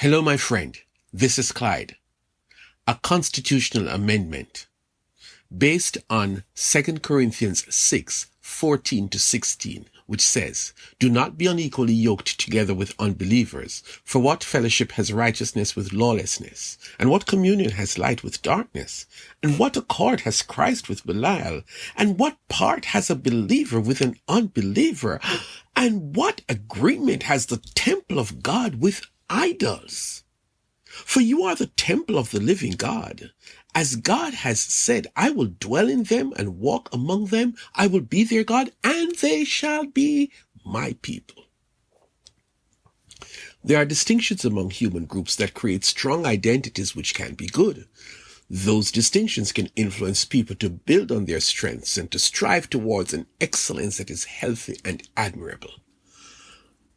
Hello, my friend. This is Clyde. A constitutional amendment based on 2 Corinthians 6:14-16, which says, "Do not be unequally yoked together with unbelievers. For what fellowship has righteousness with lawlessness? And what communion has light with darkness? And what accord has Christ with Belial? And what part has a believer with an unbeliever? And what agreement has the temple of God with idols? For you are the temple of the living God. As God has said, I will dwell in them and walk among them. I will be their God, and they shall be my people." There are distinctions among human groups that create strong identities which can be good. Those distinctions can influence people to build on their strengths and to strive towards an excellence that is healthy and admirable.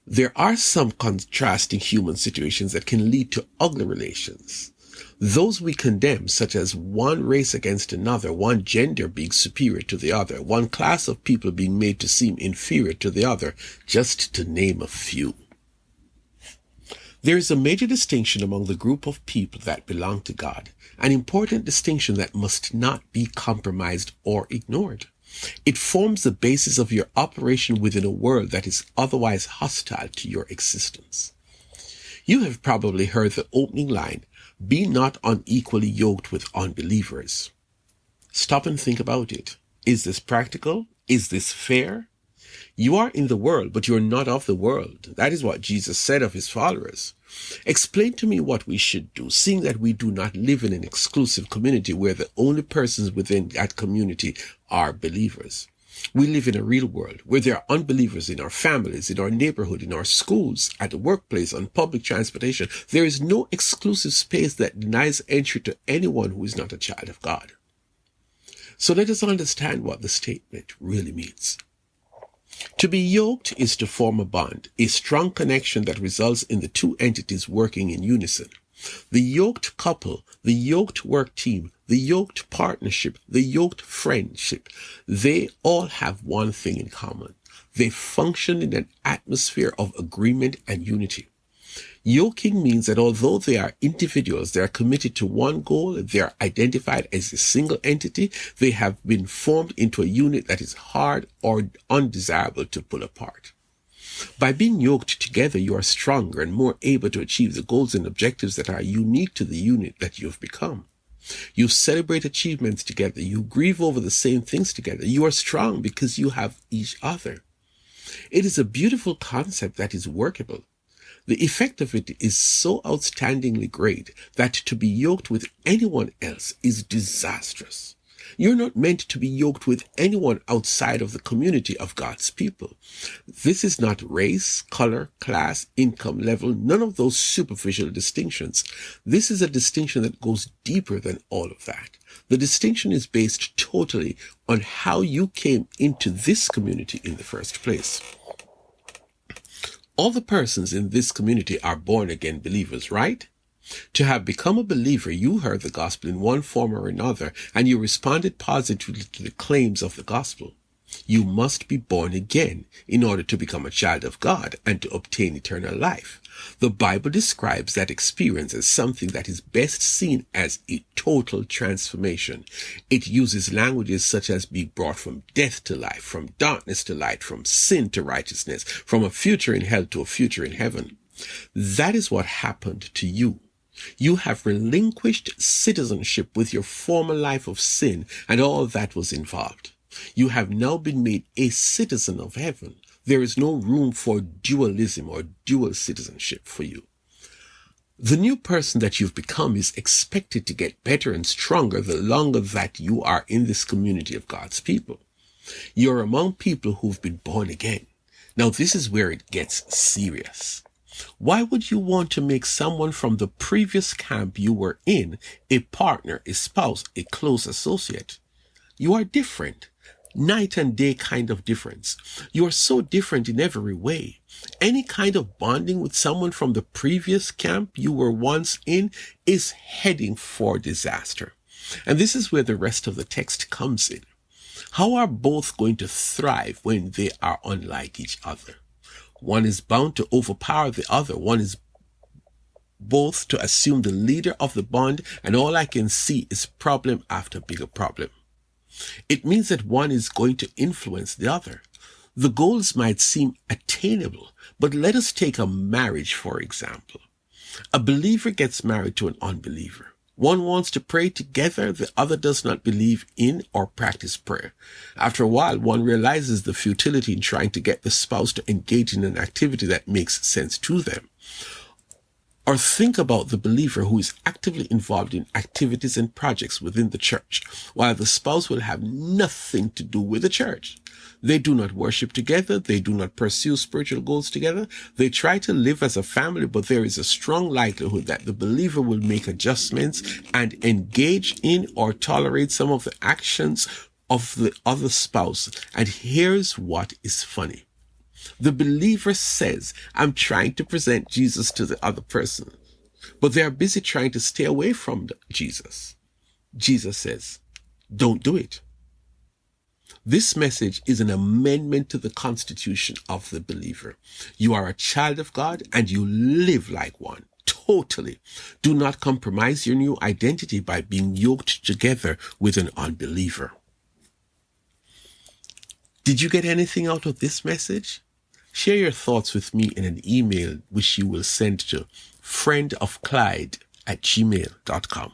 There are some contrasting human situations that can lead to ugly relations. Those we condemn, such as one race against another, one gender being superior to the other, one class of people being made to seem inferior to the other, just to name a few. There is a major distinction among the group of people that belong to God, an important distinction that must not be compromised or ignored. It forms the basis of your operation within a world that is otherwise hostile to your existence. You have probably heard the opening line, "Be not unequally yoked with unbelievers." Stop and think about it. Is this practical? Is this fair? You are in the world, but you are not of the world. That is what Jesus said of his followers. Explain to me what we should do, seeing that we do not live in an exclusive community where the only persons within that community are believers. We live in a real world where there are unbelievers in our families, in our neighborhood, in our schools, at the workplace, on public transportation. There is no exclusive space that denies entry to anyone who is not a child of God. So let us understand what the statement really means. To be yoked is to form a bond, a strong connection that results in the two entities working in unison. The yoked couple, the yoked work team, the yoked partnership, the yoked friendship, they all have one thing in common. They function in an atmosphere of agreement and unity. Yoking means that although they are individuals, they are committed to one goal, they are identified as a single entity, they have been formed into a unit that is hard or undesirable to pull apart. By being yoked together, you are stronger and more able to achieve the goals and objectives that are unique to the unit that you have become. You celebrate achievements together. You grieve over the same things together. You are strong because you have each other. It is a beautiful concept that is workable. The effect of it is so outstandingly great that to be yoked with anyone else is disastrous. You're not meant to be yoked with anyone outside of the community of God's people. This is not race, color, class, income level, none of those superficial distinctions. This is a distinction that goes deeper than all of that. The distinction is based totally on how you came into this community in the first place. All the persons in this community are born-again believers, right? To have become a believer, you heard the gospel in one form or another, and you responded positively to the claims of the gospel. You must be born again in order to become a child of God and to obtain eternal life. The Bible describes that experience as something that is best seen as a total transformation. It uses languages such as being brought from death to life, from darkness to light, from sin to righteousness, from a future in hell to a future in heaven. That is what happened to you. You have relinquished citizenship with your former life of sin and all that was involved. You have now been made a citizen of heaven. There is no room for dualism or dual citizenship for you. The new person that you've become is expected to get better and stronger the longer that you are in this community of God's people. You're among people who've been born again. Now, this is where it gets serious. Why would you want to make someone from the previous camp you were in a partner, a spouse, a close associate? You are different. Night and day kind of difference. You are so different in every way. Any kind of bonding with someone from the previous camp you were once in is heading for disaster. And this is where the rest of the text comes in. How are both going to thrive when they are unlike each other? One is bound to overpower the other. One is both to assume the leader of the bond, and all I can see is problem after bigger problem. It means that one is going to influence the other. The goals might seem attainable, but let us take a marriage, for example. A believer gets married to an unbeliever. One wants to pray together, the other does not believe in or practice prayer. After a while, one realizes the futility in trying to get the spouse to engage in an activity that makes sense to them. Or think about the believer who is actively involved in activities and projects within the church, while the spouse will have nothing to do with the church. They do not worship together. They do not pursue spiritual goals together. They try to live as a family, but there is a strong likelihood that the believer will make adjustments and engage in or tolerate some of the actions of the other spouse. And here's what is funny. The believer says, I'm trying to present Jesus to the other person, but they are busy trying to stay away from Jesus. Jesus says, don't do it. This message is an amendment to the constitution of the believer. You are a child of God and you live like one. Totally. Do not compromise your new identity by being yoked together with an unbeliever. Did you get anything out of this message? Share your thoughts with me in an email which you will send to friendofclyde@gmail.com.